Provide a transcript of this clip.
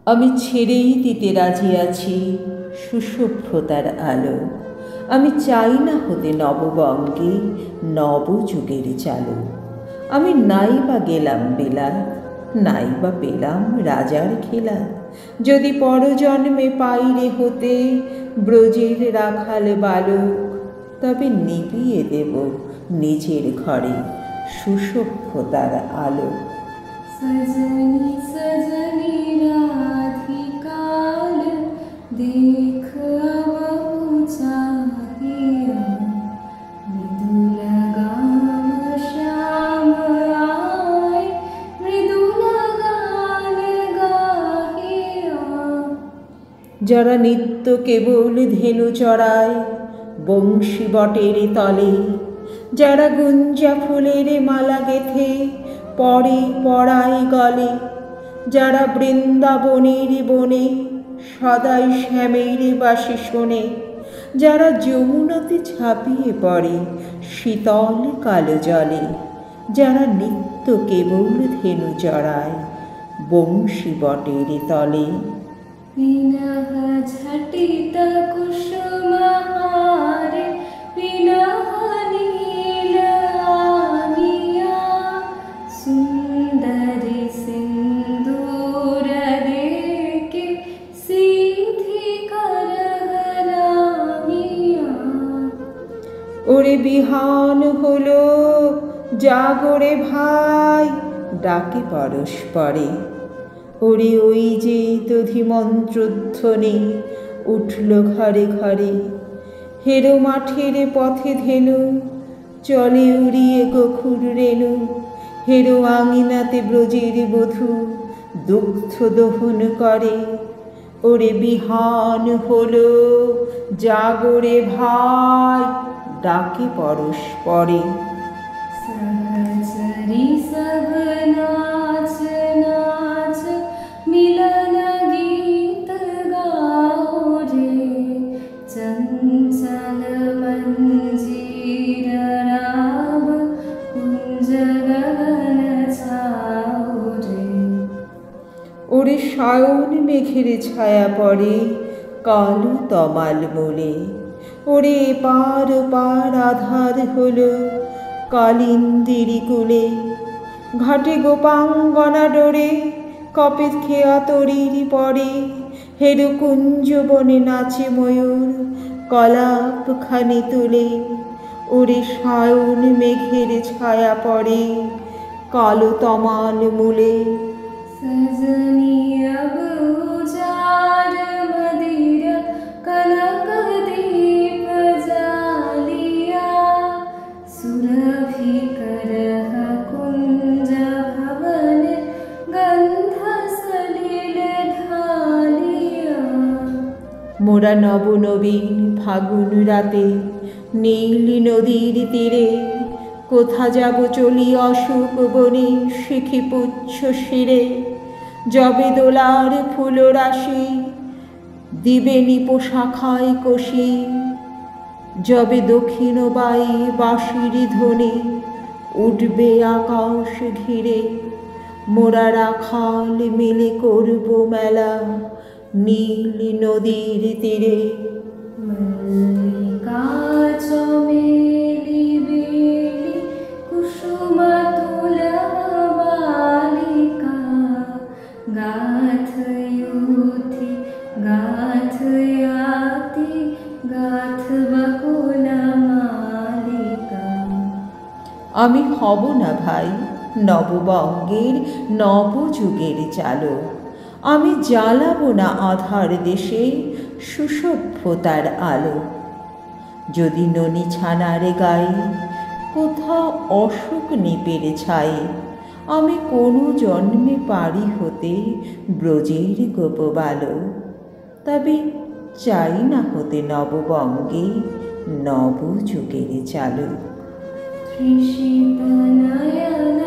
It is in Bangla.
আমি ছেড়েই দিতে রাজি আছি সুসভ্যতার আলো। আমি চাই না হতে নববঙ্গে নবযুগের চালু। আমি নাই বা গেলাম বিলাত, নাই বা পেলাম রাজার খেলাত, যদি পরজন্মে পাইরে হতে ব্রজের রাখাল বালক, তবে নিভিয়ে দেব নিজের ঘরে সুসভ্যতার আলো। सजनी सजनी राधिकाल देख अब चाहिया, मृदुल गान श्याम आए मृदुल गान गाहिया। যারা নিত্য কেবল ধেনু চড়ায় বংশী বটের তলে, যারা গুঞ্জা ফুলের মালা গেথে পরে পড়ায় গলে, যারা বৃন্দাবনের বনে সদাই শ্যামের বাসি শোনে, যারা যমুনাতে ঝাঁপিয়ে পড়ে শীতল কালো জলে, যারা নিত্য কেবল ধেনু চড়ায় বংশী বটের তলে। विनः झटित कुसुमहारे विनः नील आनिया, सुंदरी सिंदूर देके सीधी करहरानिया। ওরে বিহান হলো জাগরে ভাই, ডাকে পরস্পরে। ওরে ওই যে দধিমন্ত্রধ্বনি উঠল ঘরে ঘরে, হেরো মাঠের পথে ধেনু চলে উড়িয়ে গোখুর রেণু, হেরো আঙিনাতে ব্রজের বধূ দুগ্ধ দহন করে। ওরে বিহান হলো জাগরে ভাই, ডাকে পরস্পরে। सहचरी सब नाच नाच मिलन गीत गाओ रे, चंचल मंजीर राव कुंज गगन छाओ रे। ওরে সায়ন মেঘের ছায়া পড়ে কালো তমাল মূলে, ওরে এপার ওপার আধার হলো কালিন্দিরি কুলে, ঘাটে গোপাঙ্গনা ডোরে কপে খেয়া তরির পরে, হেরো কুঞ্জ বনে নাচে ময়ূর কলাপ খানি তুলে। ওরে সায়ন মেঘের ছায়া পড়ে কালো তমাল মূলে। सजनी अब उजाड़ मदिर कनक दीप जालिया, सुरभि करह कुंज भवन गंध सलिल ढालिया। মোরা নবনবীন ফাগুন রাতে নীল নদীর তীরে, কোথা যাব চলি অশোক বনে শিখি পুচ্ছ শিরে, যবে দোলার ফুল রাশি দিবে নিপো শাখায় কষি, যবে দক্ষিণ বাই বাঁশির ধ্বনি উঠবে আকাশ ঘিরে, মোরা রাখাল মিলে করব মেলা নীল নদীর তীরে। मल्लिका चमेली बेली कुसुम तुलबालिका, गाथ युथि गाथ याति गाथ बकुल मालिका। আমি হব না ভাই নববঙ্গের নবযুগের চালক, আমি জ্বালাবো না আধার দেশে সুসভ্যতার আলো। যদি ননি ছানার গায়ে কোথাও অশোক নিপের ছায়ে, আমি কোনো জন্মে পারি হতে ব্রজের গোপবালো, তবে চাই না হতে নববঙ্গে নবযুগের চালক। তৃষিত নয়ন